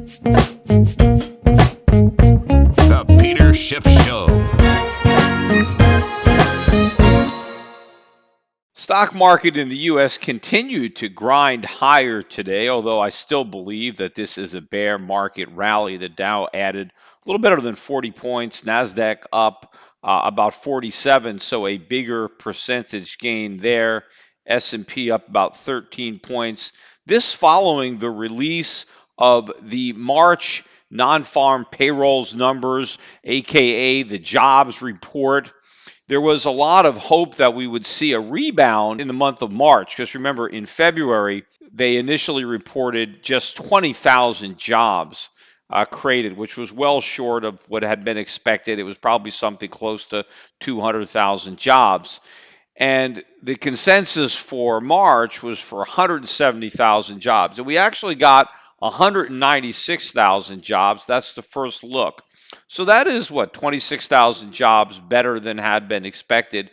The Peter Schiff Show. Stock market in the U.S. continued to grind higher today, although I still believe that this is a bear market rally. The Dow added a little better than 40 points, NASDAQ up about 47, so a bigger percentage gain there. S&P up about 13 points. This following the release of the March Nonfarm Payrolls numbers, aka the jobs report. There was a lot of hope that we would see a rebound in the month of March, because remember, in February, they initially reported just 20,000 jobs created, which was well short of what had been expected. It was probably something close to 200,000 jobs. And the consensus for March was for 170,000 jobs. And we actually got 196,000 jobs. That's the first look. So that is what, 26,000 jobs better than had been expected.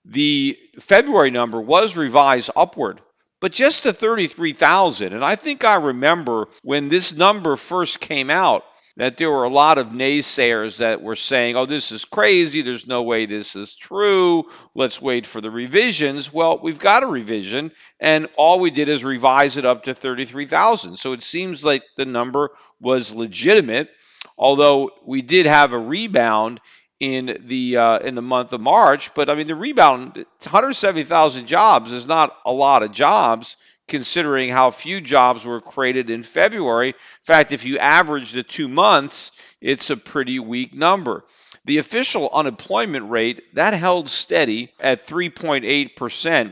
The February number was revised upward, but just to 33,000. And I think I remember when this number first came out that there were a lot of naysayers that were saying, oh, this is crazy. There's no way this is true. Let's wait for the revisions. Well, we've got a revision, and all we did is revise it up to 33,000. So it seems like the number was legitimate, although we did have a rebound in the month of March. But I mean, the rebound, 170,000 jobs is not a lot of jobs, considering how few jobs were created in February. In fact, if you average the 2 months, it's a pretty weak number. The official unemployment rate, that held steady at 3.8%,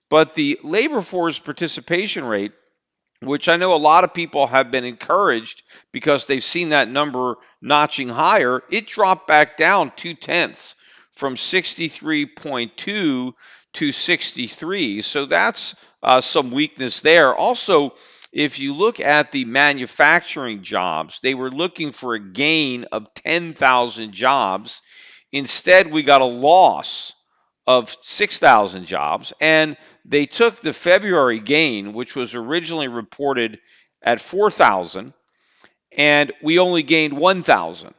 but the labor force participation rate, which I know a lot of people have been encouraged because they've seen that number notching higher, it dropped back down 0.2 from 63.2 to 63. So that's some weakness there. Also, if you look at the manufacturing jobs, they were looking for a gain of 10,000 jobs. Instead, we got a loss of 6,000 jobs, and they took the February gain, which was originally reported at 4,000, and we only gained 1,000.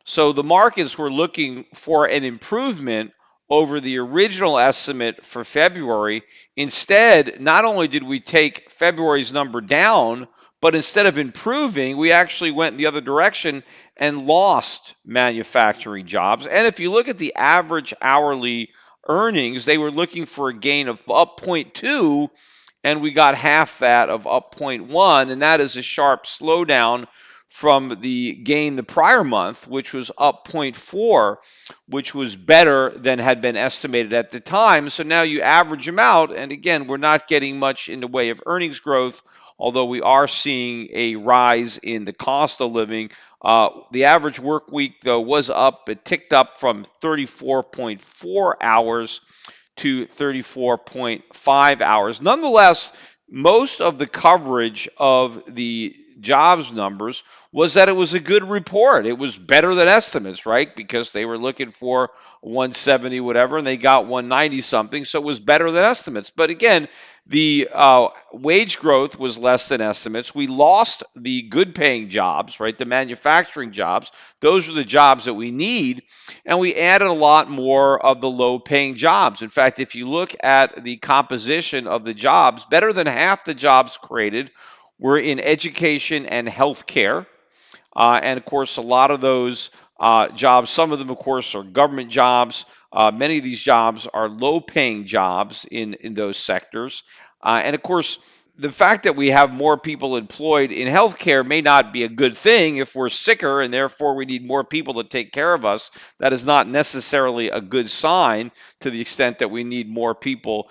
So the markets were looking for an improvement over the original estimate for February. Instead, not only did we take February's number down, but instead of improving, we actually went in the other direction and lost manufacturing jobs. And if you look at the average hourly earnings, they were looking for a gain of up 0.2, and we got half that of up 0.1, and that is a sharp slowdown from the gain the prior month, which was up 0.4, which was better than had been estimated at the time. So now you average them out, and again, we're not getting much in the way of earnings growth, although we are seeing a rise in the cost of living. The average work week, though, was up. It ticked up from 34.4 hours to 34.5 hours. Nonetheless, most of the coverage of the jobs numbers was that it was a good report. It was better than estimates, right? Because they were looking for 170 whatever, and they got 190 something, so it was better than estimates. But again, the wage growth was less than estimates. We lost the good-paying jobs, right? The manufacturing jobs. Those are the jobs that we need, and we added a lot more of the low-paying jobs. In fact, if you look at the composition of the jobs, better than half the jobs created were in education and healthcare. And of course, a lot of those jobs, some of them, of course, are government jobs. Many of these jobs are low-paying jobs in those sectors. And of course, the fact that we have more people employed in healthcare may not be a good thing if we're sicker and therefore we need more people to take care of us. That is not necessarily a good sign, to the extent that we need more people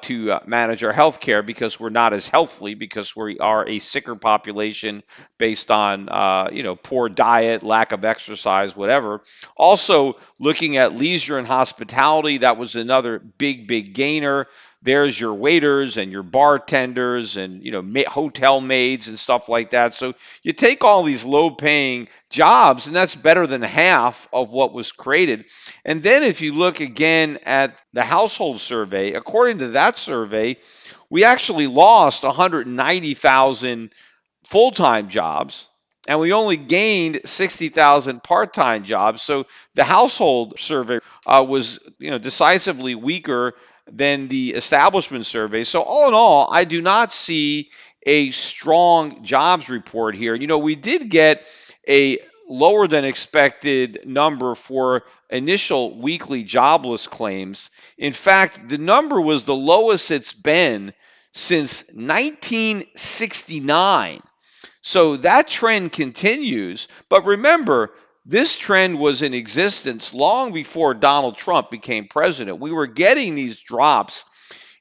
to manage our healthcare because we're not as healthy, because we are a sicker population based on poor diet, lack of exercise, whatever. Also, looking at leisure and hospitality, that was another big gainer. There's your waiters and your bartenders and hotel maids and stuff like that. So you take all these low-paying jobs, and that's better than half of what was created. And then if you look again at the household survey, according to that survey, we actually lost 190,000 full-time jobs, and we only gained 60,000 part-time jobs. So the household survey was, decisively weaker than the establishment survey. So all in all, I do not see a strong jobs report here. We did get a lower than expected number for initial weekly jobless claims. In fact, the number was the lowest it's been since 1969. So that trend continues. But remember, this trend was in existence long before Donald Trump became president. We were getting these drops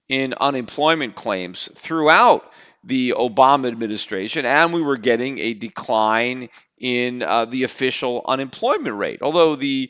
in unemployment claims throughout the Obama administration, and we were getting a decline in the official unemployment rate. Although the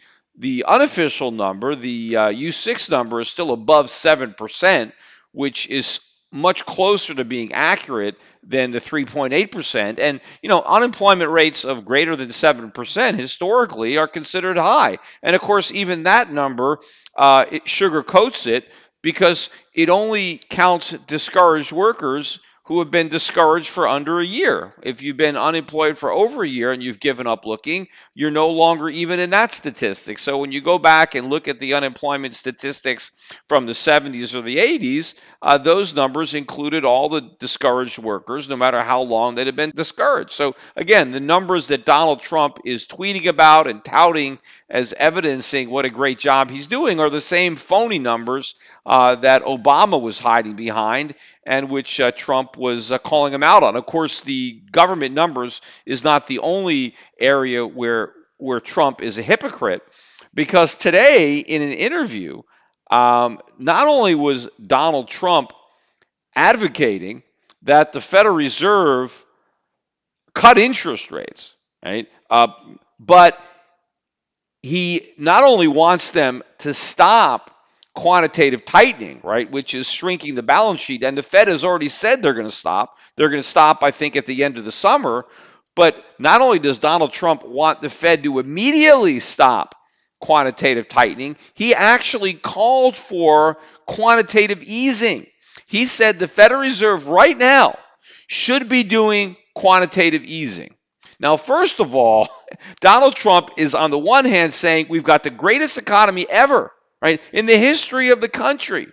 unofficial number, the U6 number, is still above 7%, which is much closer to being accurate than the 3.8%. And, unemployment rates of greater than 7% historically are considered high. And of course, even that number, it sugarcoats it because it only counts discouraged workers who have been discouraged for under a year. If you've been unemployed for over a year and you've given up looking, you're no longer even in that statistic. So when you go back and look at the unemployment statistics from the 70s or the 80s, those numbers included all the discouraged workers, no matter how long they'd have been discouraged. So again, the numbers that Donald Trump is tweeting about and touting as evidencing what a great job he's doing are the same phony numbers that Obama was hiding behind and which Trump was calling him out on. Of course, the government numbers is not the only area where Trump is a hypocrite, because today in an interview, not only was Donald Trump advocating that the Federal Reserve cut interest rates, right? But he not only wants them to stop quantitative tightening, right, which is shrinking the balance sheet, and the Fed has already said they're going to stop. They're going to stop, I think, at the end of the summer. But not only does Donald Trump want the Fed to immediately stop quantitative tightening, he actually called for quantitative easing. He said the Federal Reserve right now should be doing quantitative easing. Now, first of all, Donald Trump is on the one hand saying we've got the greatest economy ever, right, in the history of the country.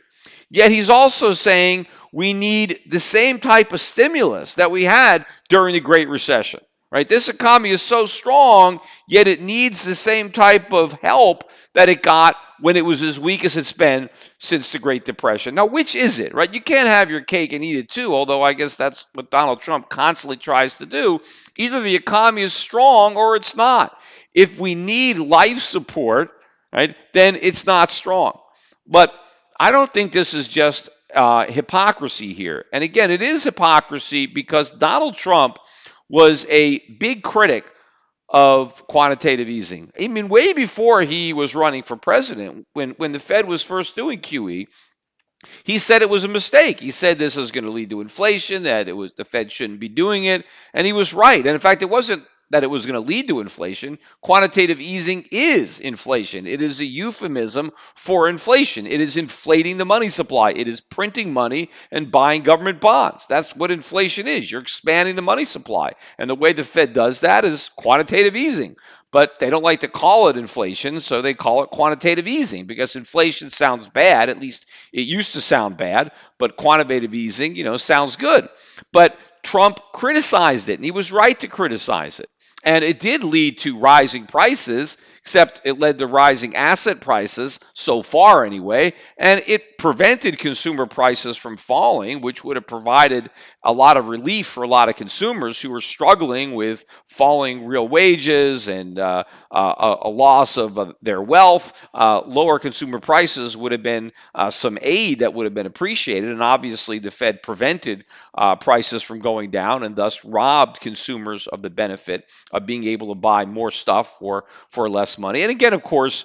Yet he's also saying we need the same type of stimulus that we had during the Great Recession, right? This economy is so strong, yet it needs the same type of help that it got when it was as weak as it's been since the Great Depression. Now, which is it, right? You can't have your cake and eat it too, although I guess that's what Donald Trump constantly tries to do. Either the economy is strong or it's not. If we need life support, right, then it's not strong. But I don't think this is just hypocrisy here. And again, it is hypocrisy because Donald Trump was a big critic of quantitative easing. I mean, way before he was running for president, when the Fed was first doing QE, he said it was a mistake. He said this is going to lead to inflation, that it was the Fed shouldn't be doing it, and he was right. And in fact, it wasn't that it was going to lead to inflation. Quantitative easing is inflation. It is a euphemism for inflation. It is inflating the money supply. It is printing money and buying government bonds. That's what inflation is. You're expanding the money supply. And the way the Fed does that is quantitative easing. But they don't like to call it inflation, so they call it quantitative easing because inflation sounds bad. At least it used to sound bad, but quantitative easing, sounds good. But Trump criticized it, and he was right to criticize it. And it did lead to rising prices, except it led to rising asset prices, so far anyway, and it prevented consumer prices from falling, which would have provided a lot of relief for a lot of consumers who were struggling with falling real wages and a loss of their wealth. Lower consumer prices would have been some aid that would have been appreciated, and obviously the Fed prevented prices from going down and thus robbed consumers of the benefit of being able to buy more stuff for less money. And again, of course,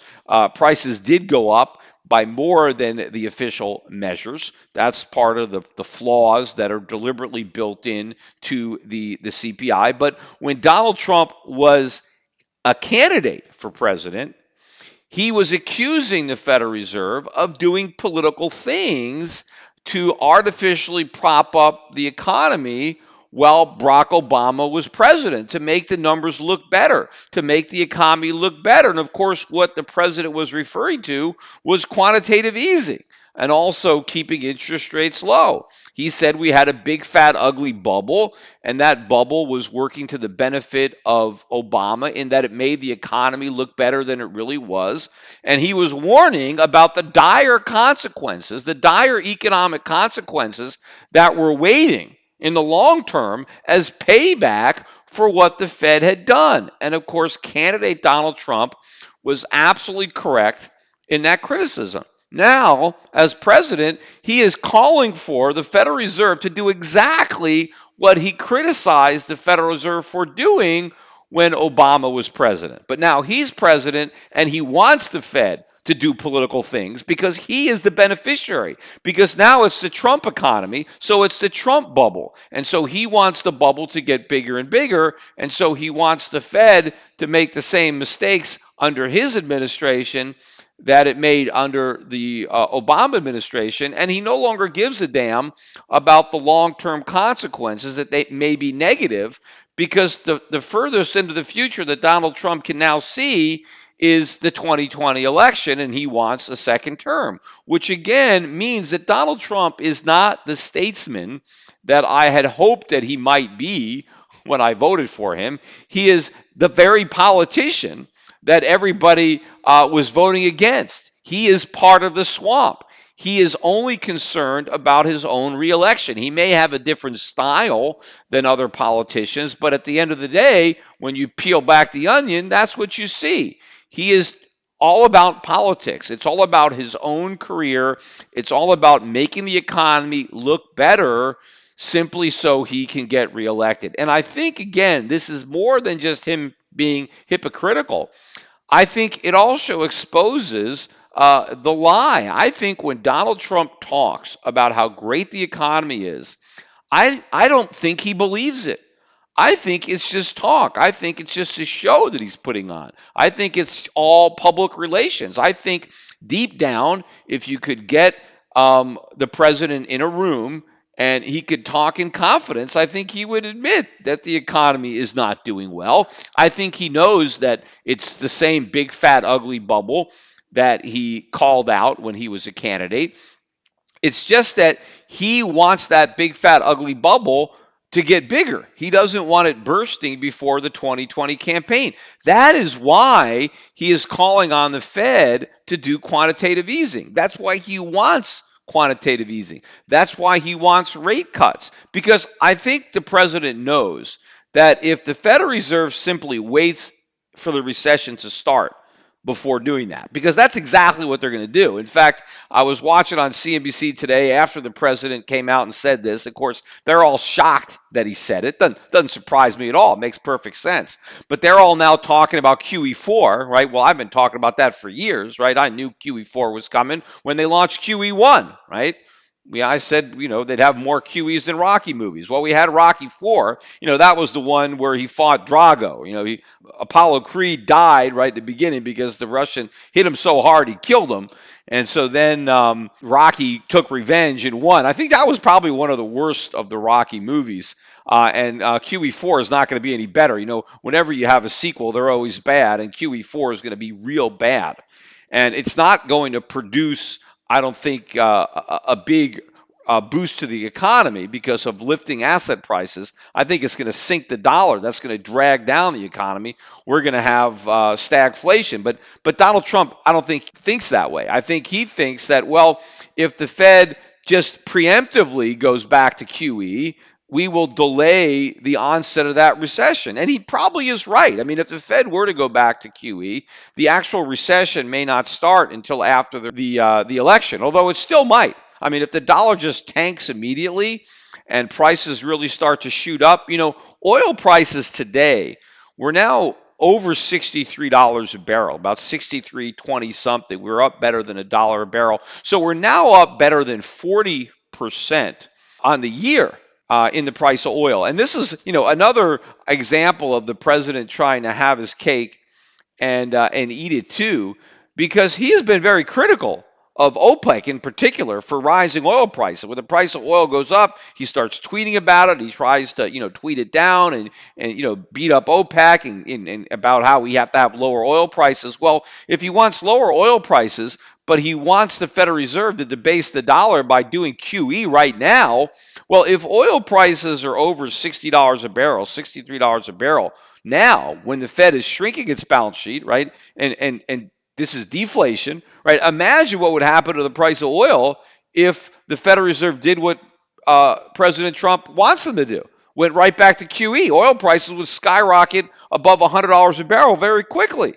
prices did go up by more than the official measures. That's part of the flaws that are deliberately built in to the CPI. But when Donald Trump was a candidate for president, he was accusing the Federal Reserve of doing political things to artificially prop up the economy while Barack Obama was president to make the numbers look better, to make the economy look better. And of course, what the president was referring to was quantitative easing and also keeping interest rates low. He said we had a big, fat, ugly bubble, and that bubble was working to the benefit of Obama in that it made the economy look better than it really was. And he was warning about the dire consequences, the dire economic consequences that were waiting in the long term as payback for what the Fed had done. And of course, candidate Donald Trump was absolutely correct in that criticism. Now, as president, he is calling for the Federal Reserve to do exactly what he criticized the Federal Reserve for doing when Obama was president. But now he's president and he wants the Fed to do political things because he is the beneficiary. Because now it's the Trump economy, so it's the Trump bubble. And so he wants the bubble to get bigger and bigger. And so he wants the Fed to make the same mistakes under his administration that it made under the Obama administration, and he no longer gives a damn about the long-term consequences that they may be negative, because the furthest into the future that Donald Trump can now see is the 2020 election, and he wants a second term, which again means that Donald Trump is not the statesman that I had hoped that he might be when I voted for him. He is the very politician that everybody was voting against. He is part of the swamp. He is only concerned about his own reelection. He may have a different style than other politicians, but at the end of the day, when you peel back the onion, that's what you see. He is all about politics. It's all about his own career. It's all about making the economy look better simply so he can get reelected. And I think, again, this is more than just him being hypocritical. I think it also exposes the lie. I think when Donald Trump talks about how great the economy is, I don't think he believes it. I think it's just talk. I think it's just a show that he's putting on. I think it's all public relations. I think deep down, if you could get the president in a room and he could talk in confidence, I think he would admit that the economy is not doing well. I think he knows that it's the same big, fat, ugly bubble that he called out when he was a candidate. It's just that he wants that big, fat, ugly bubble to get bigger. He doesn't want it bursting before the 2020 campaign. That is why he is calling on the Fed to do quantitative easing. That's why he wants quantitative easing. That's why he wants rate cuts. Because I think the president knows that if the Federal Reserve simply waits for the recession to start before doing that, because that's exactly what they're going to do. In fact, I was watching on CNBC today after the president came out and said this. Of course, they're all shocked that he said it. Doesn't surprise me at all. It makes perfect sense. But they're all now talking about QE4, right? Well, I've been talking about that for years, right? I knew QE4 was coming when they launched QE1, right? I said, they'd have more QEs than Rocky movies. Well, we had Rocky 4. That was the one where he fought Drago. Apollo Creed died right at the beginning because the Russian hit him so hard he killed him. And so then Rocky took revenge and won. I think that was probably one of the worst of the Rocky movies. And QE4 is not going to be any better. Whenever you have a sequel, they're always bad. And QE4 is going to be real bad. And it's not going to produce, I don't think, a big boost to the economy because of lifting asset prices. I think it's going to sink the dollar. That's going to drag down the economy. We're going to have stagflation. But Donald Trump, I don't think thinks that way. I think he thinks that, well, if the Fed just preemptively goes back to QE, we will delay the onset of that recession. And he probably is right. I mean, if the Fed were to go back to QE, the actual recession may not start until after the election, although it still might. I mean, if the dollar just tanks immediately and prices really start to shoot up, oil prices today, we're now over $63 a barrel, about 63.20 something. We're up better than $1 a barrel. So we're now up better than 40% on the year. In the price of oil. And this is, another example of the president trying to have his cake and eat it too, because he has been very critical of OPEC in particular for rising oil prices. When the price of oil goes up, he starts tweeting about it. He tries to, tweet it down and beat up OPEC and about how we have to have lower oil prices. Well, if he wants lower oil prices, but he wants the Federal Reserve to debase the dollar by doing QE right now, well, if oil prices are over $60 a barrel, $63 a barrel, now when the Fed is shrinking its balance sheet, right, and this is deflation, right? Imagine what would happen to the price of oil if the Federal Reserve did what President Trump wants them to do. Went right back to QE. Oil prices would skyrocket above $100 a barrel very quickly.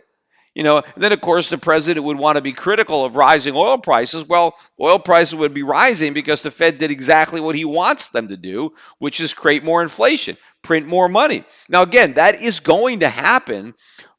And then, of course, the president would want to be critical of rising oil prices. Well, oil prices would be rising because the Fed did exactly what he wants them to do, which is create more inflation, print more money. Now, again, that is going to happen.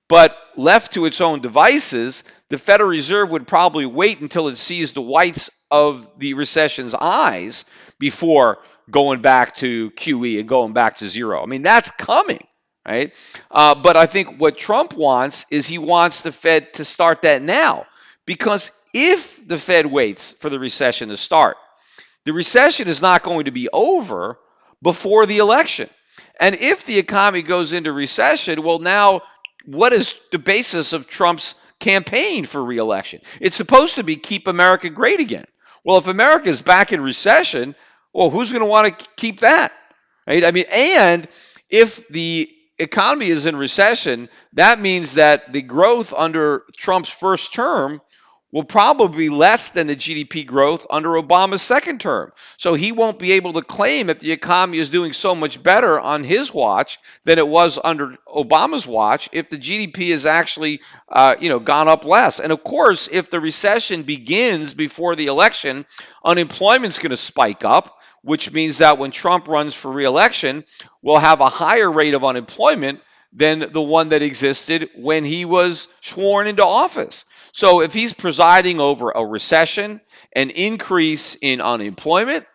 But left to its own devices, the Federal Reserve would probably wait until it sees the whites of the recession's eyes before going back to QE and going back to zero. I mean, that's coming, right? But I think what Trump wants is he wants the Fed to start that now. Because if the Fed waits for the recession to start, the recession is not going to be over before the election. And if the economy goes into recession, well, now what is the basis of Trump's campaign for reelection? It's supposed to be keep America great again. Well, if America is back in recession, well, who's going to want to keep that? Right? I mean, and if the economy is in recession, that means that the growth under Trump's first term will probably be less than the GDP growth under Obama's second term. So he won't be able to claim that the economy is doing so much better on his watch than it was under Obama's watch if the GDP has actually, gone up less. And of course, if the recession begins before the election, unemployment's going to spike up, which means that when Trump runs for re-election, we'll have a higher rate of unemployment than the one that existed when he was sworn into office. So if he's presiding over a recession, an increase in unemployment,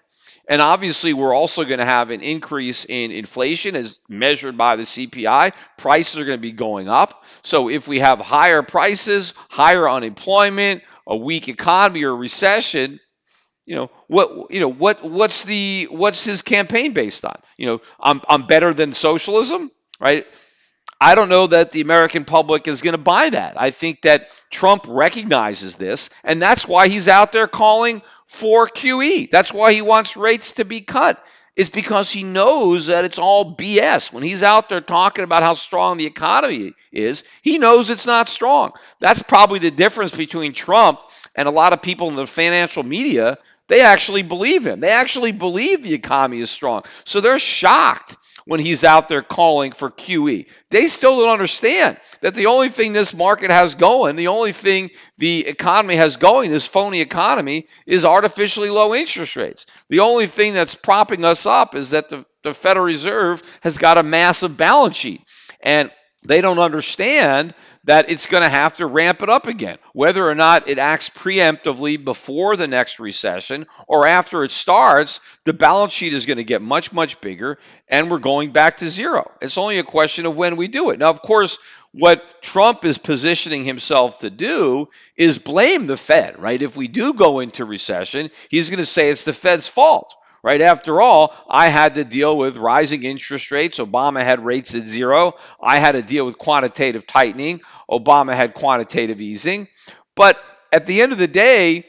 and obviously we're also going to have an increase in inflation as measured by the CPI, prices are going to be going up. So if we have higher prices, higher unemployment, a weak economy or a recession, what's his campaign based on? I'm better than socialism, right? I don't know that the American public is going to buy that. I think that Trump recognizes this, and that's why he's out there calling for QE. That's why he wants rates to be cut. It's because he knows that it's all BS. When he's out there talking about how strong the economy is, he knows it's not strong. That's probably the difference between Trump and a lot of people in the financial media. They actually believe him. They actually believe the economy is strong. So they're shocked when he's out there calling for QE. They still don't understand that the only thing this market has going, the only thing the economy has going, this phony economy, is artificially low interest rates. The only thing that's propping us up is that the Federal Reserve has got a massive balance sheet. And they don't understand that it's going to have to ramp it up again, whether or not it acts preemptively before the next recession or after it starts. The balance sheet is going to get much, much bigger, and we're going back to zero. It's only a question of when we do it. Now, of course, what Trump is positioning himself to do is blame the Fed, right? If we do go into recession, he's going to say it's the Fed's fault. Right? After all, I had to deal with rising interest rates. Obama had rates at zero. I had to deal with quantitative tightening. Obama had quantitative easing. But at the end of the day,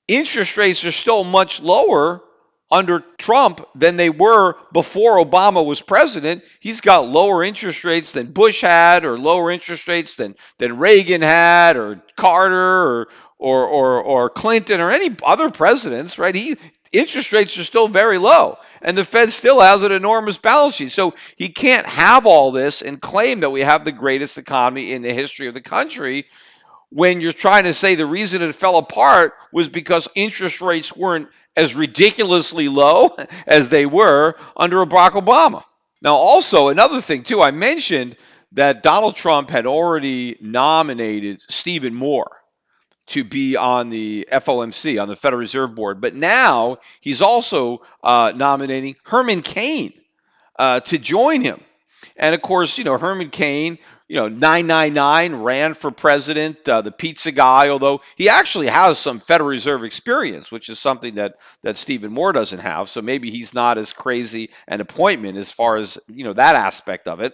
interest rates are still much lower under Trump than they were before Obama was president. He's got lower interest rates than Bush had, or lower interest rates than Reagan had, or Carter, or Clinton, or any other presidents, right? Interest rates are still very low, and the Fed still has an enormous balance sheet. So he can't have all this and claim that we have the greatest economy in the history of the country when you're trying to say the reason it fell apart was because interest rates weren't as ridiculously low as they were under Barack Obama. Now, also, another thing, too, I mentioned that Donald Trump had already nominated Stephen Moore to be on the FOMC, on the Federal Reserve Board. But now he's also nominating Herman Cain to join him. And of course, Herman Cain, 999 ran for president, the pizza guy, although he actually has some Federal Reserve experience, which is something that Stephen Moore doesn't have. So maybe he's not as crazy an appointment as far as, that aspect of it.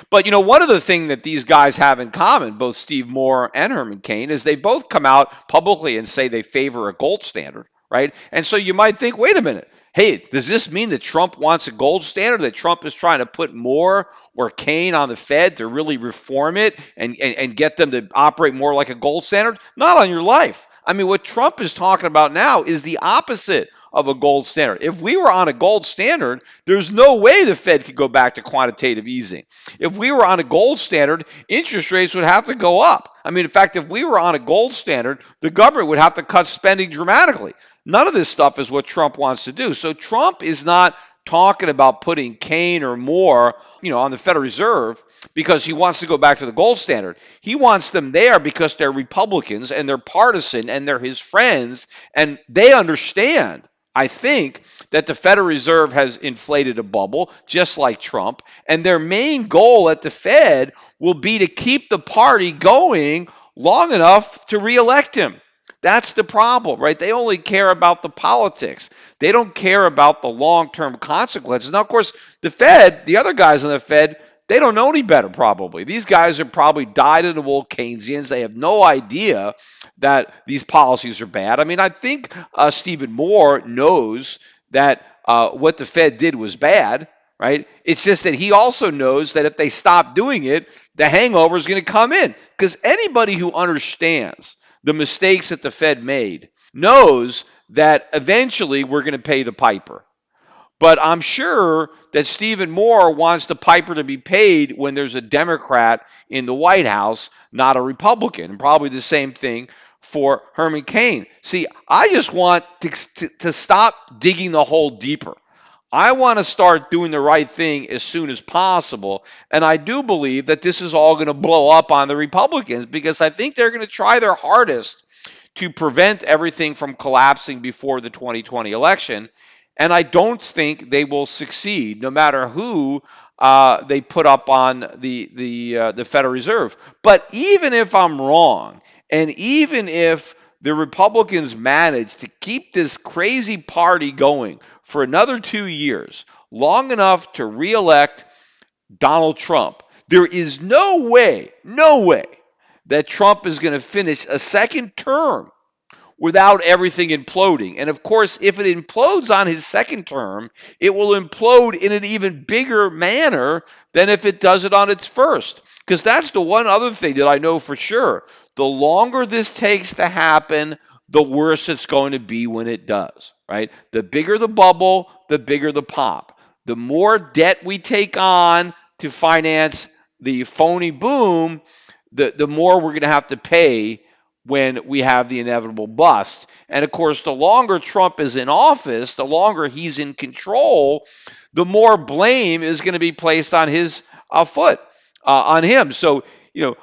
But, one of the things that these guys have in common, both Steve Moore and Herman Cain, is they both come out publicly and say they favor a gold standard, right? And so you might think, wait a minute. Hey, does this mean that Trump wants a gold standard, that Trump is trying to put Moore or Kane on the Fed to really reform it and get them to operate more like a gold standard? Not on your life. I mean, what Trump is talking about now is the opposite of a gold standard. If we were on a gold standard, there's no way the Fed could go back to quantitative easing. If we were on a gold standard, interest rates would have to go up. I mean, in fact, if we were on a gold standard, the government would have to cut spending dramatically. None of this stuff is what Trump wants to do. So Trump is not talking about putting Kane or Moore, on the Federal Reserve because he wants to go back to the gold standard. He wants them there because they're Republicans and they're partisan and they're his friends and they understand, I think, that the Federal Reserve has inflated a bubble, just like Trump, and their main goal at the Fed will be to keep the party going long enough to reelect him. That's the problem, right? They only care about the politics. They don't care about the long-term consequences. Now, of course, the Fed, the other guys on the Fed, they don't know any better, probably. These guys are probably dyed-in-the-wool Keynesians. They have no idea that these policies are bad. I mean, I think Stephen Moore knows that what the Fed did was bad, right? It's just that he also knows that if they stop doing it, the hangover is going to come in. Because anybody who understands the mistakes that the Fed made knows that eventually we're going to pay the piper. But I'm sure that Stephen Moore wants the piper to be paid when there's a Democrat in the White House, not a Republican. And probably the same thing for Herman Cain. See, I just want to stop digging the hole deeper. I want to start doing the right thing as soon as possible. And I do believe that this is all going to blow up on the Republicans because I think they're going to try their hardest to prevent everything from collapsing before the 2020 election. And I don't think they will succeed, no matter who they put up on the Federal Reserve. But even if I'm wrong, and even if the Republicans manage to keep this crazy party going for another 2 years, long enough to reelect Donald Trump, there is no way that Trump is going to finish a second term without everything imploding. And of course, if it implodes on his second term, it will implode in an even bigger manner than if it does it on its first. Because that's the one other thing that I know for sure. The longer this takes to happen, the worse it's going to be when it does, right? The bigger the bubble, the bigger the pop. The more debt we take on to finance the phony boom, the more we're going to have to pay when we have the inevitable bust. And of course, the longer Trump is in office, the longer he's in control, the more blame is going to be placed on his on him. So,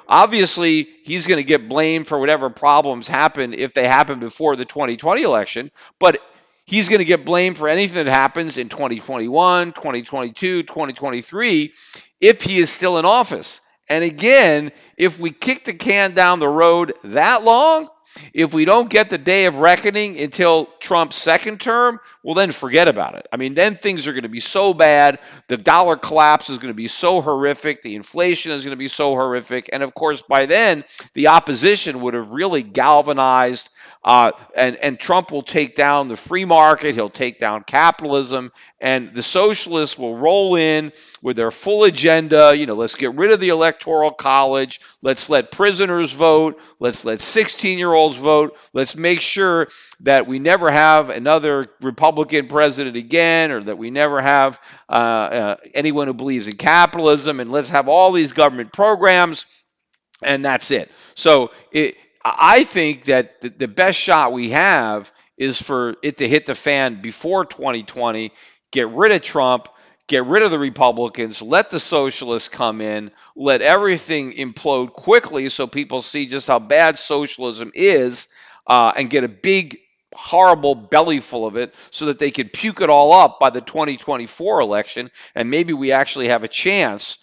obviously he's going to get blamed for whatever problems happen if they happen before the 2020 election, but he's going to get blamed for anything that happens in 2021, 2022, 2023 if he is still in office. And again, if we kick the can down the road that long, if we don't get the day of reckoning until Trump's second term, well, then forget about it. I mean, then things are going to be so bad. The dollar collapse is going to be so horrific. The inflation is going to be so horrific. And of course, by then, the opposition would have really galvanized. And Trump will take down the free market. He'll take down capitalism. And the socialists will roll in with their full agenda. Let's get rid of the Electoral College. Let's let prisoners vote. Let's let 16-year-olds vote. Let's make sure that we never have another Republican president again, or that we never have anyone who believes in capitalism. And let's have all these government programs. And that's it. So I think that the best shot we have is for it to hit the fan before 2020, get rid of Trump, get rid of the Republicans, let the socialists come in, let everything implode quickly so people see just how bad socialism is, and get a big, horrible belly full of it so that they could puke it all up by the 2024 election, and maybe we actually have a chance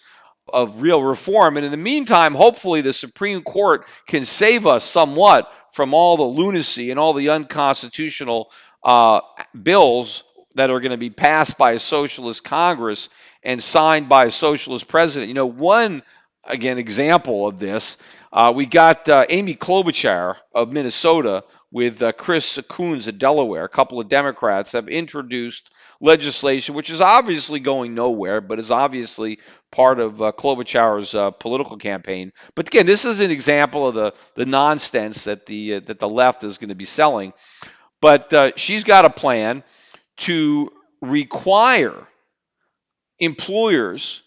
of real reform. And in the meantime, hopefully the Supreme Court can save us somewhat from all the lunacy and all the unconstitutional bills that are going to be passed by a socialist Congress and signed by a socialist president. One, again, example of this, we got Amy Klobuchar of Minnesota with Chris Coons of Delaware. A couple of Democrats have introduced legislation, which is obviously going nowhere, but is obviously part of Klobuchar's political campaign. But again, this is an example of the nonsense that the left is going to be selling. But she's got a plan to require employers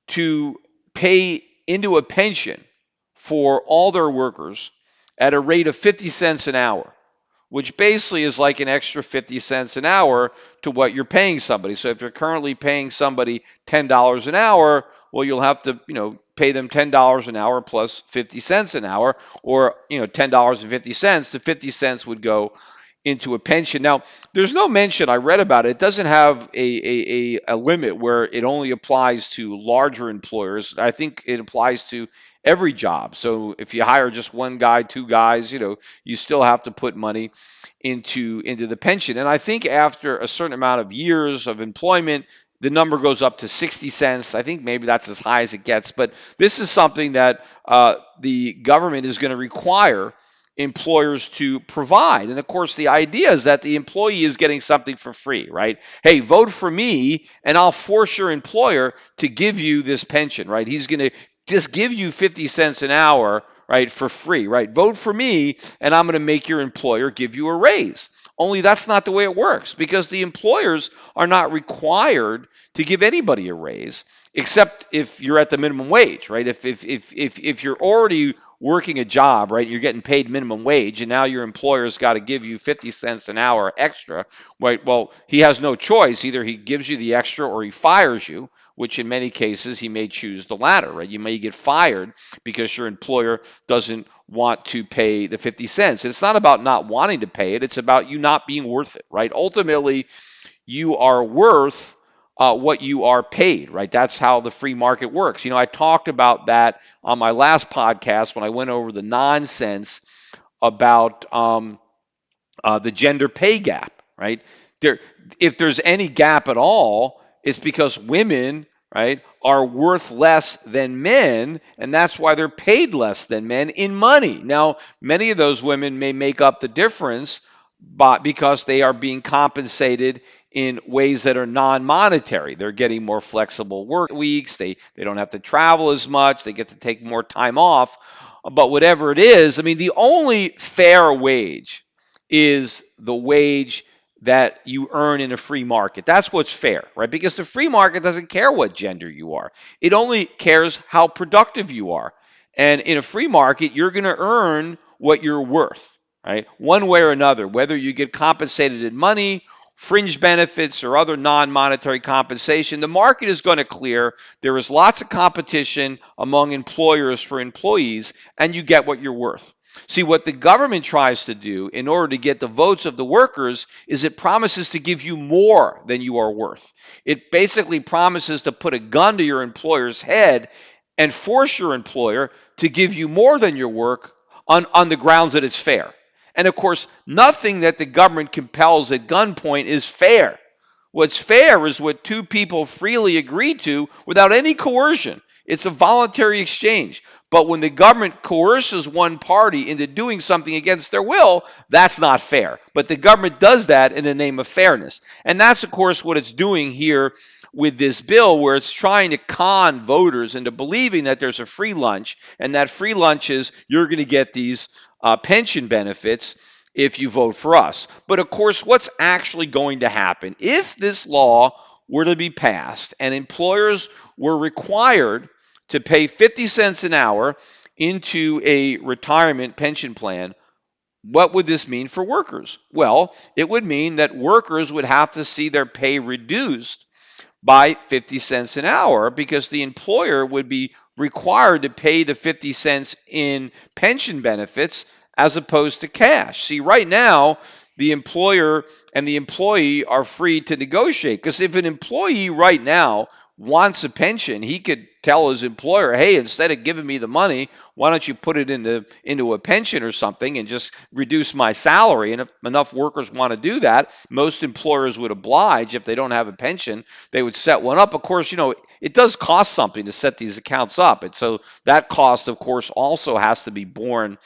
to pay into a pension for all their workers at a rate of 50 cents an hour, which basically is like an extra 50 cents an hour to what you're paying somebody. So if you're currently paying somebody $10 an hour, well, you'll have to, pay them $10 an hour plus 50 cents an hour, or, $10.50. The 50 cents would go into a pension. Now, there's no mention, I read about it. It doesn't have a limit where it only applies to larger employers. I think it applies to every job. So if you hire just one guy, two guys, you still have to put money into the pension. And I think after a certain amount of years of employment, the number goes up to 60 cents. I think maybe that's as high as it gets. But this is something that the government is going to require employers to provide. And of course, the idea is that the employee is getting something for free, right? Hey, vote for me and I'll force your employer to give you this pension, right? He's going to just give you 50 cents an hour, right, for free, right? Vote for me and I'm going to make your employer give you a raise. Only that's not the way it works, because the employers are not required to give anybody a raise, except if you're at the minimum wage, right? If you're already working a job, right, you're getting paid minimum wage, and now your employer's got to give you 50 cents an hour extra, right? Well, he has no choice. Either he gives you the extra or he fires you, which in many cases he may choose the latter, right? You may get fired because your employer doesn't want to pay the 50 cents. It's not about not wanting to pay it. It's about you not being worth it, right? Ultimately, you are worth what you are paid, right? That's how the free market works. I talked about that on my last podcast when I went over the nonsense about the gender pay gap, right? If there's any gap at all, it's because women, right, are worth less than men, and that's why they're paid less than men in money. Now, many of those women may make up the difference, but because they are being compensated in ways that are non-monetary. They're getting more flexible work weeks. They don't have to travel as much. They get to take more time off. But whatever it is, I mean, the only fair wage is the wage that you earn in a free market. That's what's fair, right? Because the free market doesn't care what gender you are. It only cares how productive you are. And in a free market, you're going to earn what you're worth, right? One way or another, whether you get compensated in money, fringe benefits, or other non-monetary compensation, the market is going to clear. There is lots of competition among employers for employees, and you get what you're worth. See, what the government tries to do in order to get the votes of the workers is it promises to give you more than you are worth. It basically promises to put a gun to your employer's head and force your employer to give you more than your work on the grounds that it's fair. And of course, nothing that the government compels at gunpoint is fair. What's fair is what two people freely agree to without any coercion. It's a voluntary exchange. But when the government coerces one party into doing something against their will, that's not fair. But the government does that in the name of fairness. And that's, of course, what it's doing here with this bill, where it's trying to con voters into believing that there's a free lunch, and that free lunch is you're going to get these pension benefits if you vote for us. But of course, what's actually going to happen if this law were to be passed and employers were required to pay 50 cents an hour into a retirement pension plan? What would this mean for workers? Well, it would mean that workers would have to see their pay reduced by 50 cents an hour, because the employer would be required to pay the 50 cents in pension benefits as opposed to cash. See, right now, the employer and the employee are free to negotiate, because if an employee right now wants a pension, he could tell his employer, hey, instead of giving me the money, why don't you put it into a pension or something and just reduce my salary? And if enough workers want to do that, most employers would oblige. If they don't have a pension, they would set one up. Of course, it does cost something to set these accounts up. And so that cost, of course, also has to be borne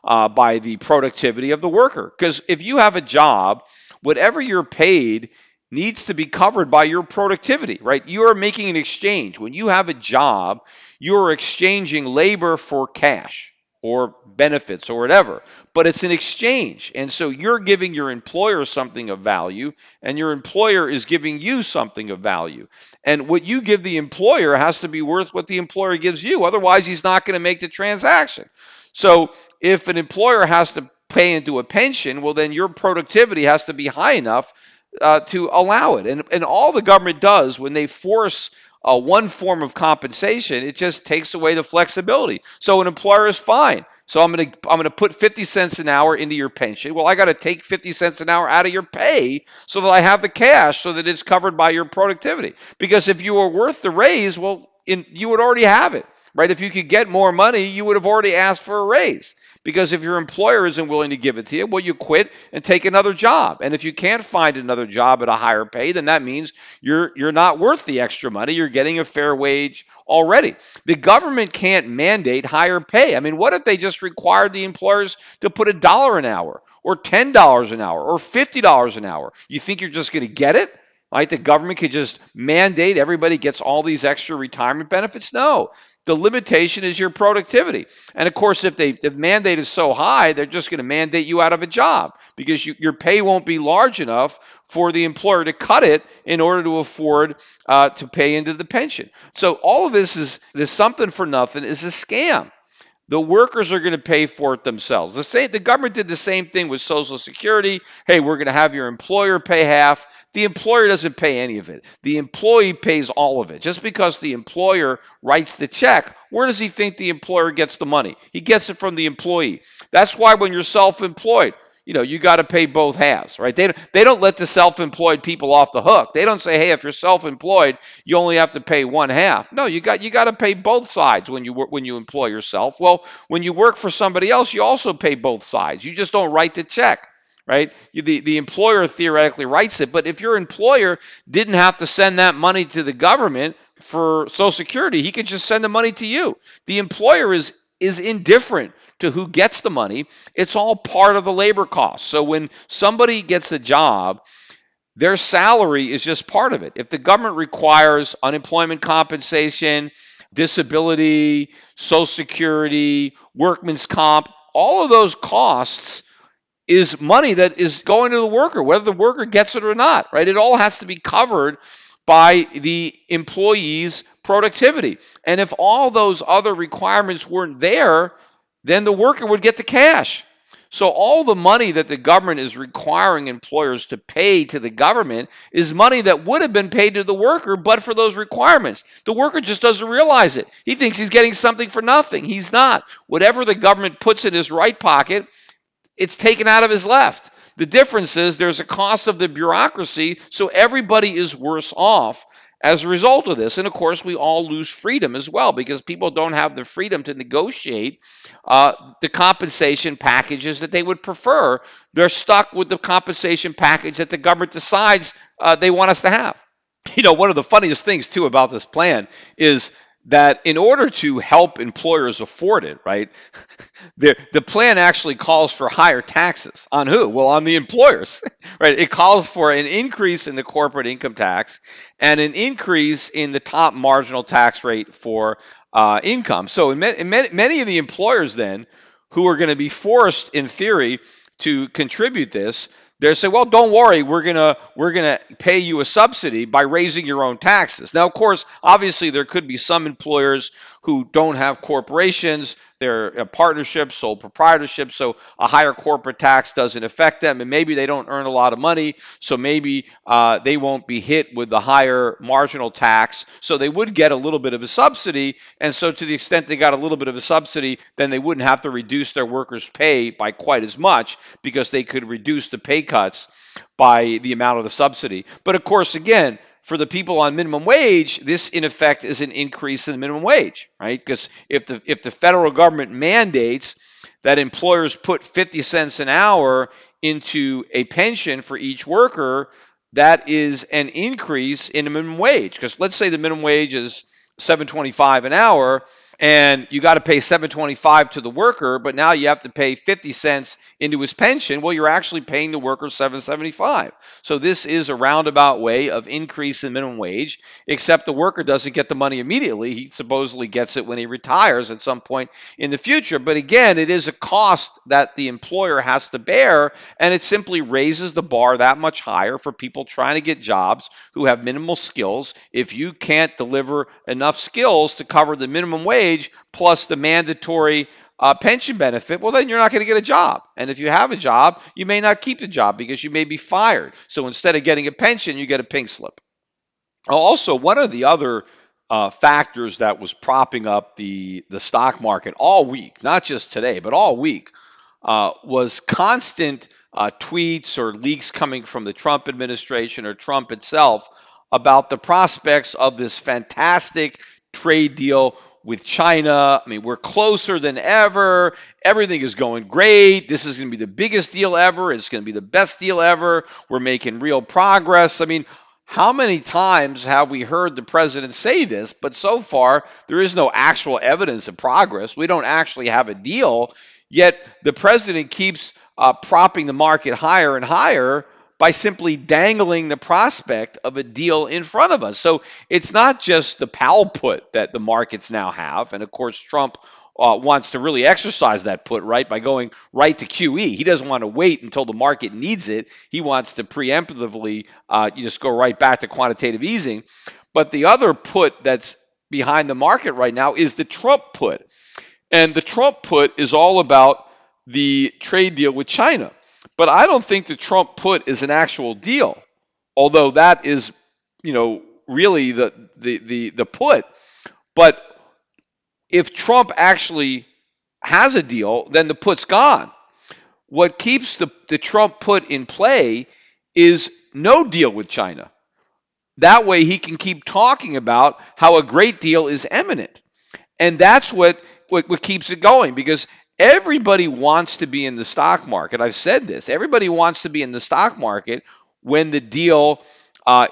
by the productivity of the worker. Because if you have a job, whatever you're paid needs to be covered by your productivity, right? You are making an exchange. When you have a job, you're exchanging labor for cash or benefits or whatever, but it's an exchange. And so you're giving your employer something of value, and your employer is giving you something of value. And what you give the employer has to be worth what the employer gives you. Otherwise, he's not going to make the transaction. So if an employer has to pay into a pension, well, then your productivity has to be high enough to allow it. And all the government does when they force one form of compensation, it just takes away the flexibility. So an employer is fine. So I'm gonna put 50 cents an hour into your pension. Well, I got to take 50 cents an hour out of your pay so that I have the cash so that it's covered by your productivity. Because if you were worth the raise, well, you would already have it, right? If you could get more money, you would have already asked for a raise. Because if your employer isn't willing to give it to you, well, you quit and take another job. And if you can't find another job at a higher pay, then that means you're not worth the extra money. You're getting a fair wage already. The government can't mandate higher pay. I mean, what if they just required the employers to put $1 an hour or $10 an hour or $50 an hour? You think you're just going to get it? Right? The government could just mandate everybody gets all these extra retirement benefits? No. The limitation is your productivity. And of course, if the mandate is so high, they're just going to mandate you out of a job because your pay won't be large enough for the employer to cut it in order to afford to pay into the pension. So all of this something for nothing is a scam. The workers are going to pay for it themselves. The government did the same thing with Social Security. Hey, we're going to have your employer pay half. The employer doesn't pay any of it. The employee pays all of it. Just because the employer writes the check, where does he think the employer gets the money? He gets it from the employee. That's why when you're self-employed, you got to pay both halves, right? They don't let the self-employed people off the hook. They don't say, hey, if you're self-employed, you only have to pay one half. No, you got to pay both sides when you employ yourself. Well, when you work for somebody else, you also pay both sides. You just don't write the check, right? The employer theoretically writes it, but if your employer didn't have to send that money to the government for Social Security, he could just send the money to you. The employer is indifferent to who gets the money. It's all part of the labor cost. So when somebody gets a job, their salary is just part of it. If the government requires unemployment compensation, disability, Social Security, workman's comp, all of those costs is money that is going to the worker, whether the worker gets it or not, right? It all has to be covered by the employee's productivity. And if all those other requirements weren't there, then the worker would get the cash. So all the money that the government is requiring employers to pay to the government is money that would have been paid to the worker, but for those requirements. The worker just doesn't realize it. He thinks he's getting something for nothing. He's not. Whatever the government puts in his right pocket, it's taken out of his left. The difference is there's a cost of the bureaucracy, so everybody is worse off as a result of this. And of course, we all lose freedom as well because people don't have the freedom to negotiate the compensation packages that they would prefer. They're stuck with the compensation package that the government decides they want us to have. One of the funniest things, too, about this plan is that in order to help employers afford it, right, the plan actually calls for higher taxes. On who? Well, on the employers, right? It calls for an increase in the corporate income tax and an increase in the top marginal tax rate for income. So in many of the employers then who are going to be forced, in theory, to contribute this, they're saying, well, don't worry, we're gonna pay you a subsidy by raising your own taxes. Now, of course, obviously, there could be some employers who don't have corporations, they're partnerships, sole proprietorships, so a higher corporate tax doesn't affect them, and maybe they don't earn a lot of money, so maybe they won't be hit with the higher marginal tax, so they would get a little bit of a subsidy, and so to the extent they got a little bit of a subsidy, then they wouldn't have to reduce their workers' pay by quite as much because they could reduce the pay cuts by the amount of the subsidy. But of course, again, for the people on minimum wage, this in effect is an increase in the minimum wage, right? Because if the federal government mandates that employers put 50 cents an hour into a pension for each worker, that is an increase in the minimum wage. Because let's say the minimum wage is 7.25 an hour, and you got to pay 7.25 to the worker, but now you have to pay 50 cents into his pension. Well, you're actually paying the worker 7.75. So this is a roundabout way of increase in minimum wage, except the worker doesn't get the money immediately. He supposedly gets it when he retires at some point in the future. But again, it is a cost that the employer has to bear, and it simply raises the bar that much higher for people trying to get jobs who have minimal skills. If you can't deliver enough skills to cover the minimum wage plus the mandatory pension benefit, well, then you're not going to get a job. And if you have a job, you may not keep the job because you may be fired. So instead of getting a pension, you get a pink slip. Also, one of the other factors that was propping up the stock market all week, not just today, but all week, was constant tweets or leaks coming from the Trump administration or Trump itself about the prospects of this fantastic trade deal with China. I mean, we're closer than ever. Everything is going great. This is going to be the biggest deal ever. It's going to be the best deal ever. We're making real progress. I mean, how many times have we heard the president say this? But so far, there is no actual evidence of progress. We don't actually have a deal. Yet the president keeps propping the market higher and higher by simply dangling the prospect of a deal in front of us. So it's not just the Powell put that the markets now have. And of course, Trump wants to really exercise that put, right, by going right to QE. He doesn't want to wait until the market needs it. He wants to preemptively just go right back to quantitative easing. But the other put that's behind the market right now is the Trump put. And the Trump put is all about the trade deal with China. But I don't think the Trump put is an actual deal, although that is, really the put. But if Trump actually has a deal, then the put's gone. What keeps the Trump put in play is no deal with China. That way he can keep talking about how a great deal is imminent. And that's what keeps it going, because everybody wants to be in the stock market. I've said this. Everybody wants to be in the stock market when the deal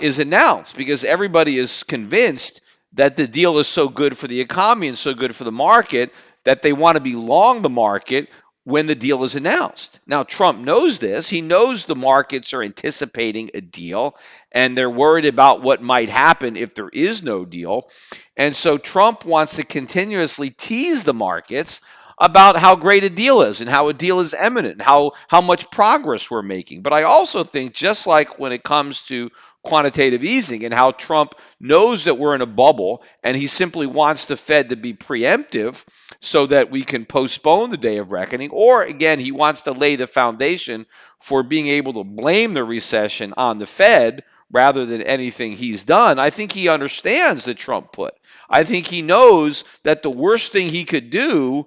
is announced, because everybody is convinced that the deal is so good for the economy and so good for the market that they want to be long the market when the deal is announced. Now, Trump knows this. He knows the markets are anticipating a deal, and they're worried about what might happen if there is no deal. And so Trump wants to continuously tease the markets about how great a deal is and how a deal is imminent and how much progress we're making. But I also think, just like when it comes to quantitative easing and how Trump knows that we're in a bubble and he simply wants the Fed to be preemptive so that we can postpone the day of reckoning, or again, he wants to lay the foundation for being able to blame the recession on the Fed rather than anything he's done. I think he understands the Trump put. I think he knows that the worst thing he could do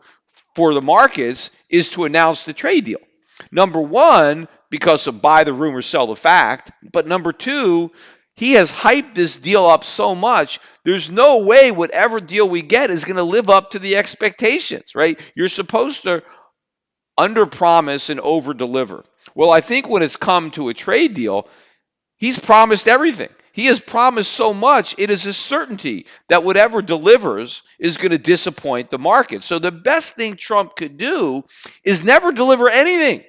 for the markets is to announce the trade deal. Number one, because of buy the rumor, sell the fact. But number two, he has hyped this deal up so much, there's no way whatever deal we get is going to live up to the expectations, right? You're supposed to underpromise and overdeliver. Well, I think when it's come to a trade deal, he's promised everything. He has promised so much, it is a certainty that whatever delivers is going to disappoint the market. So the best thing Trump could do is never deliver anything.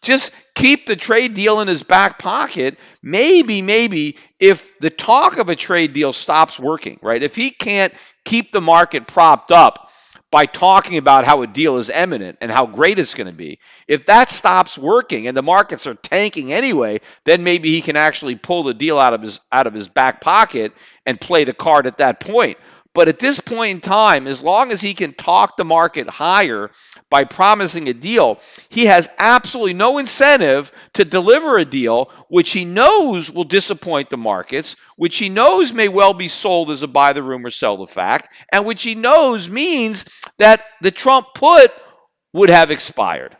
Just keep the trade deal in his back pocket. Maybe if the talk of a trade deal stops working, right? If he can't keep the market propped up by talking about how a deal is imminent and how great it's going to be, if that stops working and the markets are tanking anyway, then maybe he can actually pull the deal out of his back pocket and play the card at that point. But at this point in time, as long as he can talk the market higher by promising a deal, he has absolutely no incentive to deliver a deal which he knows will disappoint the markets, which he knows may well be sold as a buy the rumor, sell the fact, and which he knows means that the Trump put would have expired.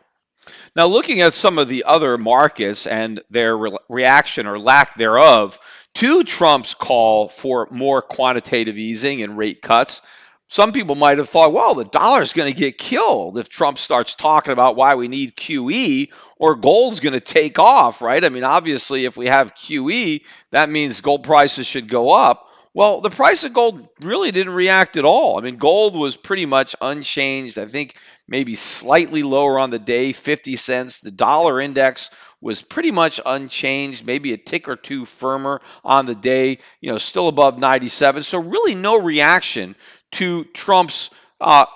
Now, looking at some of the other markets and their reaction or lack thereof To Trump's call for more quantitative easing and rate cuts, some people might have thought, well, the dollar's going to get killed if Trump starts talking about why we need QE, or gold's going to take off, right? I mean, obviously, if we have QE, that means gold prices should go up. Well, the price of gold really didn't react at all. I mean, gold was pretty much unchanged. I think maybe slightly lower on the day, 50 cents. The dollar index was pretty much unchanged, maybe a tick or two firmer on the day, still above 97. So really no reaction to Trump's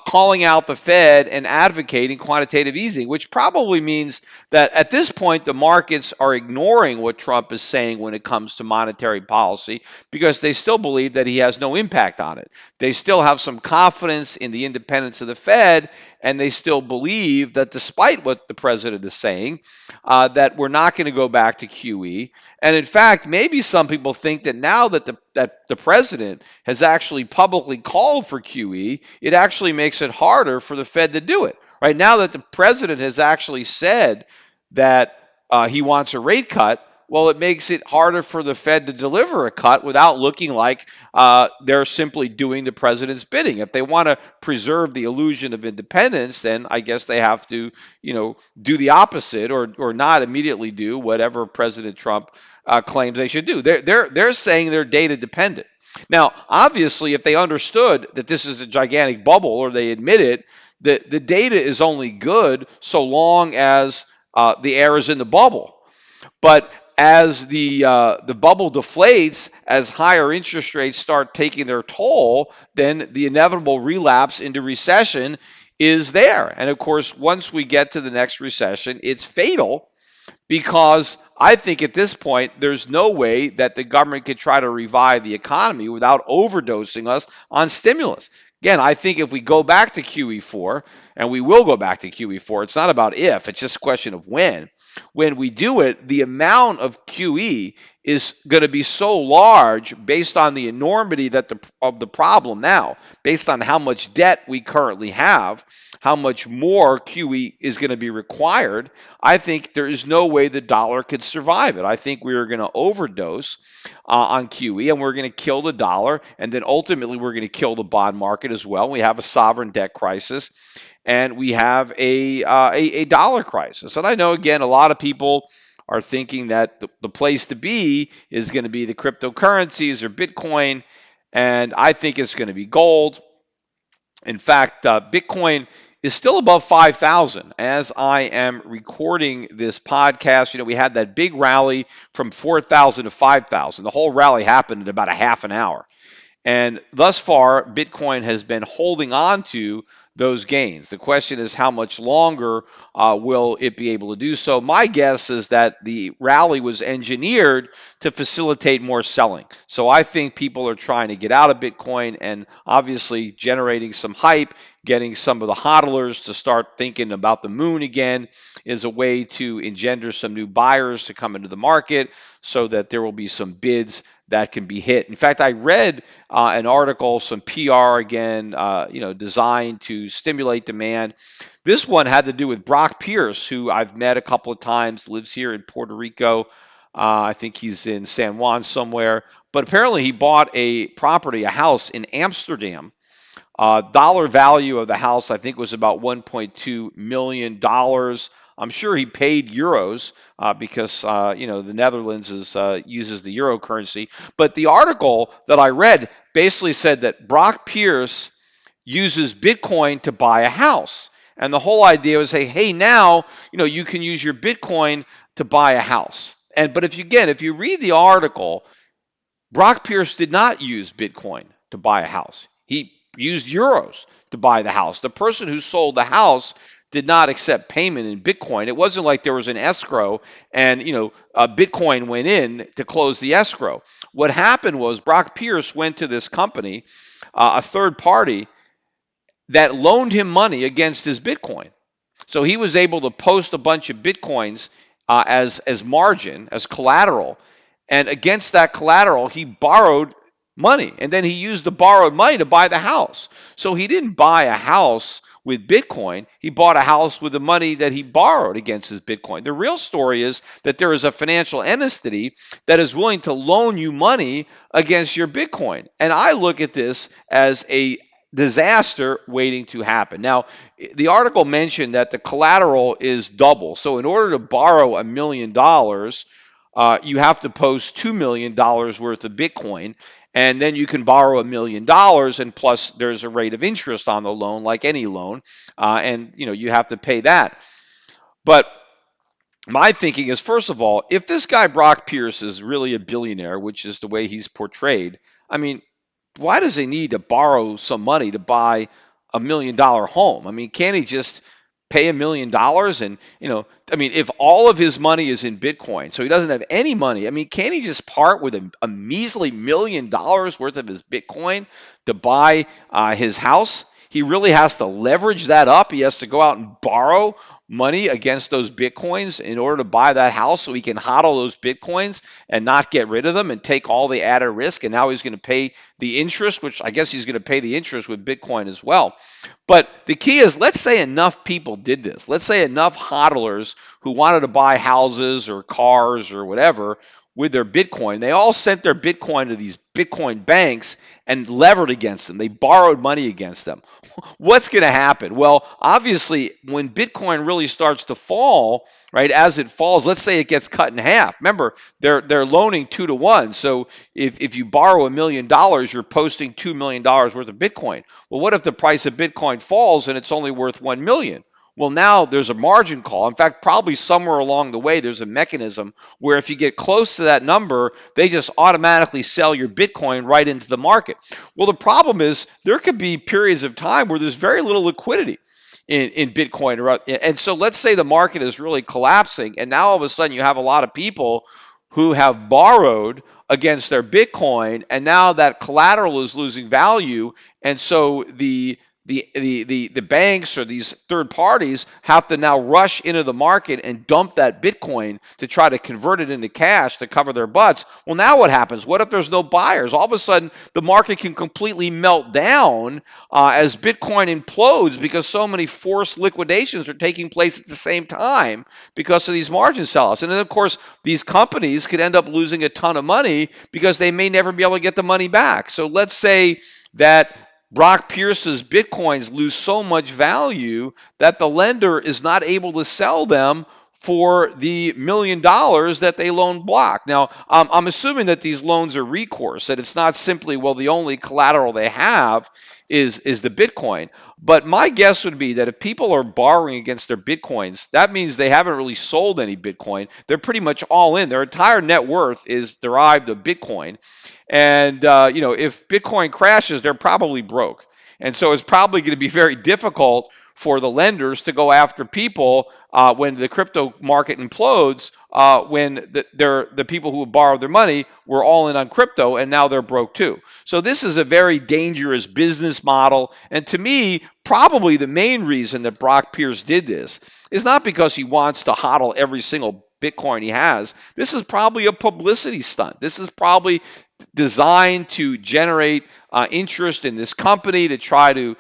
calling out the Fed and advocating quantitative easing, which probably means that at this point the markets are ignoring what Trump is saying when it comes to monetary policy because they still believe that he has no impact on it. They still have some confidence in the independence of the Fed, and they still believe that despite what the president is saying, that we're not going to go back to QE. And in fact, maybe some people think that now that the president has actually publicly called for QE, it actually makes it harder for the Fed to do it. Right now that the president has actually said that he wants a rate cut, well, it makes it harder for the Fed to deliver a cut without looking like they're simply doing the president's bidding. If they want to preserve the illusion of independence, then I guess they have to, do the opposite or not immediately do whatever President Trump claims they should do. They're saying they're data dependent. Now, obviously, if they understood that this is a gigantic bubble or they admit it, the data is only good so long as the air is in the bubble. But as the bubble deflates, as higher interest rates start taking their toll, then the inevitable relapse into recession is there. And of course, once we get to the next recession, it's fatal because I think at this point, there's no way that the government could try to revive the economy without overdosing us on stimulus. Again, I think if we go back to QE4, and we will go back to QE4, it's not about if, it's just a question of when. When we do it, the amount of QE is going to be so large based on the enormity of the problem now, based on how much debt we currently have, how much more QE is going to be required. I think there is no way the dollar could survive it. I think we are going to overdose on QE, and we're going to kill the dollar, and then ultimately we're going to kill the bond market as well. We have a sovereign debt crisis, and we have a dollar crisis. And I know, again, a lot of people are thinking that the place to be is going to be the cryptocurrencies or Bitcoin, and I think it's going to be gold. In fact, Bitcoin is still above 5,000 as I am recording this podcast. We had that big rally from 4,000 to 5,000. The whole rally happened in about a half an hour. And thus far, Bitcoin has been holding on to those gains. The question is, how much longer will it be able to do so? My guess is that the rally was engineered to facilitate more selling. So I think people are trying to get out of Bitcoin and obviously generating some hype, getting some of the hodlers to start thinking about the moon again is a way to engender some new buyers to come into the market so that there will be some bids that can be hit. In fact, I read an article, some PR again, designed to stimulate demand. This one had to do with Brock Pierce, who I've met a couple of times, lives here in Puerto Rico. I think he's in San Juan somewhere. But apparently he bought a property, a house in Amsterdam. Dollar value of the house, I think, was about $1.2 million. I'm sure he paid euros because, the Netherlands uses the euro currency. But the article that I read basically said that Brock Pierce uses Bitcoin to buy a house. And the whole idea was, hey, now, you can use your Bitcoin to buy a house. But if you read the article, Brock Pierce did not use Bitcoin to buy a house. He used euros to buy the house. The person who sold the house did not accept payment in Bitcoin. It wasn't like there was an escrow and, Bitcoin went in to close the escrow. What happened was Brock Pierce went to this company, a third party, that loaned him money against his Bitcoin. So he was able to post a bunch of Bitcoins as margin, as collateral. And against that collateral, he borrowed money. And then he used the borrowed money to buy the house. So he didn't buy a house with Bitcoin. He bought a house with the money that he borrowed against his Bitcoin. The real story is that there is a financial entity that is willing to loan you money against your Bitcoin. And I look at this as a disaster waiting to happen. Now, the article mentioned that the collateral is double. So in order to borrow $1 million, you have to post $2 million worth of Bitcoin, and then you can borrow $1 million, and plus there's a rate of interest on the loan, like any loan, and you have to pay that. But my thinking is, first of all, if this guy Brock Pierce is really a billionaire, which is the way he's portrayed, I mean, why does he need to borrow some money to buy $1 million home? I mean, can't he just pay $1 million? And, I mean, if all of his money is in Bitcoin, so he doesn't have any money, I mean, can't he just part with a measly $1 million worth of his Bitcoin to buy his house? He really has to leverage that up. He has to go out and borrow money against those Bitcoins in order to buy that house so he can hodl those Bitcoins and not get rid of them and take all the added risk. And now he's going to pay the interest, which I guess he's going to pay the interest with Bitcoin as well. But the key is, let's say enough people did this. Let's say enough hodlers who wanted to buy houses or cars or whatever with their Bitcoin, they all sent their Bitcoin to these Bitcoin banks and levered against them. They borrowed money against them. What's going to happen? Well, obviously, when Bitcoin really starts to fall, right, as it falls, let's say it gets cut in half. Remember, they're loaning 2 to 1. So if you borrow $1 million, you're posting $2 million worth of Bitcoin. Well, what if the price of Bitcoin falls and it's only worth 1 million? Well, now there's a margin call. In fact, probably somewhere along the way, there's a mechanism where if you get close to that number, they just automatically sell your Bitcoin right into the market. Well, the problem is there could be periods of time where there's very little liquidity in Bitcoin. And so let's say the market is really collapsing, and now all of a sudden you have a lot of people who have borrowed against their Bitcoin, and now that collateral is losing value, and so the banks or these third parties have to now rush into the market and dump that Bitcoin to try to convert it into cash to cover their butts. Well, now what happens? What if there's no buyers? All of a sudden, the market can completely melt down as Bitcoin implodes because so many forced liquidations are taking place at the same time because of these margin sellouts. And then, of course, these companies could end up losing a ton of money because they may never be able to get the money back. So let's say that Brock Pierce's Bitcoins lose so much value that the lender is not able to sell them for the $1 million that they loan Block. Now, I'm assuming that these loans are recourse, that it's not simply, well, the only collateral they have is the Bitcoin. But my guess would be that if people are borrowing against their Bitcoins, that means they haven't really sold any Bitcoin. They're pretty much all in. Their entire net worth is derived of Bitcoin. And, if Bitcoin crashes, they're probably broke. And so it's probably going to be very difficult for the lenders to go after people when the crypto market implodes, when the people who borrowed their money were all in on crypto and now they're broke too. So this is a very dangerous business model. And to me, probably the main reason that Brock Pierce did this is not because he wants to hodl every single Bitcoin he has. This is probably a publicity stunt. This is probably designed to generate interest in this company to try to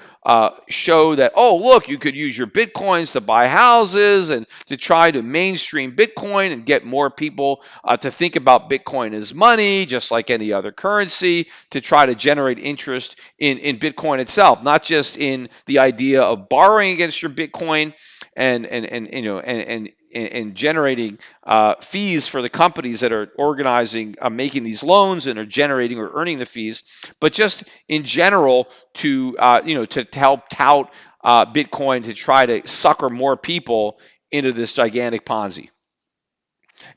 show that, oh, look, you could use your Bitcoins to buy houses and to try to mainstream Bitcoin and get more people to think about Bitcoin as money, just like any other currency, to try to generate interest in Bitcoin itself, not just in the idea of borrowing against your Bitcoin and generating fees for the companies that are organizing, making these loans and are generating or earning the fees, but just in general to help tout Bitcoin to try to sucker more people into this gigantic Ponzi.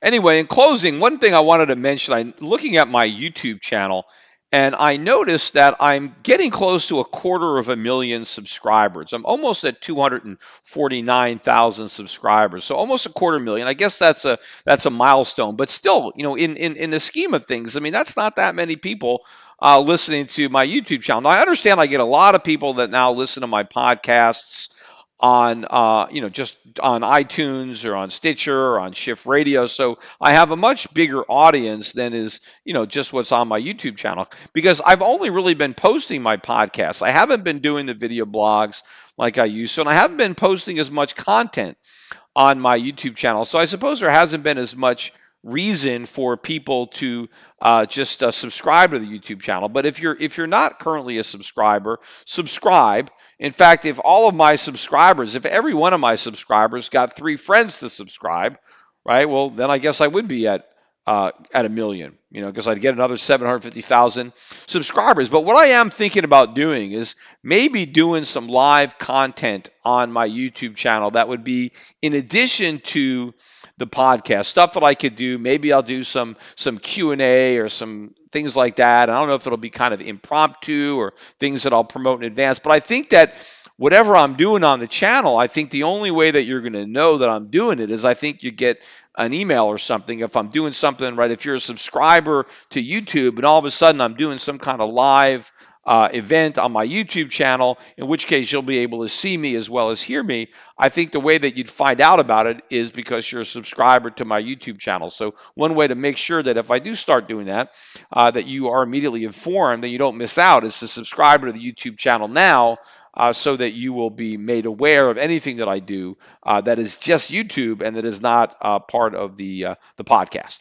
Anyway, in closing, one thing I wanted to mention, I'm looking at my YouTube channel, and I noticed that I'm getting close to 250,000 subscribers. I'm almost at 249,000 subscribers, so almost 250,000. I guess that's a milestone, but still, in the scheme of things, I mean, that's not that many people listening to my YouTube channel. Now, I understand I get a lot of people that now listen to my podcasts on just on iTunes or on Stitcher or on Schiff Radio. So I have a much bigger audience than is just what's on my YouTube channel, because I've only really been posting my podcasts. I haven't been doing the video blogs like I used to, and I haven't been posting as much content on my YouTube channel. So I suppose there hasn't been as much reason for people to just subscribe to the YouTube channel. But if you're not currently a subscriber, subscribe. In fact, if all of my subscribers, if every one of my subscribers got 3 friends to subscribe, right? Well, then I guess I would be at a million, because I'd get another 750,000 subscribers. But what I am thinking about doing is maybe doing some live content on my YouTube channel that would be in addition to the podcast stuff that I could do. Maybe I'll do some Q&A or some things like that. I don't know if it'll be kind of impromptu or things that I'll promote in advance, but I think that whatever I'm doing on the channel, I think the only way that you're going to know that I'm doing it is I think you get an email or something if I'm doing something, right? If you're a subscriber to YouTube and all of a sudden I'm doing some kind of live event on my YouTube channel, in which case you'll be able to see me as well as hear me. I think the way that you'd find out about it is because you're a subscriber to my YouTube channel. So one way to make sure that if I do start doing that, that you are immediately informed, that you don't miss out, is to subscribe to the YouTube channel now, so that you will be made aware of anything that I do that is just YouTube and that is not part of the podcast.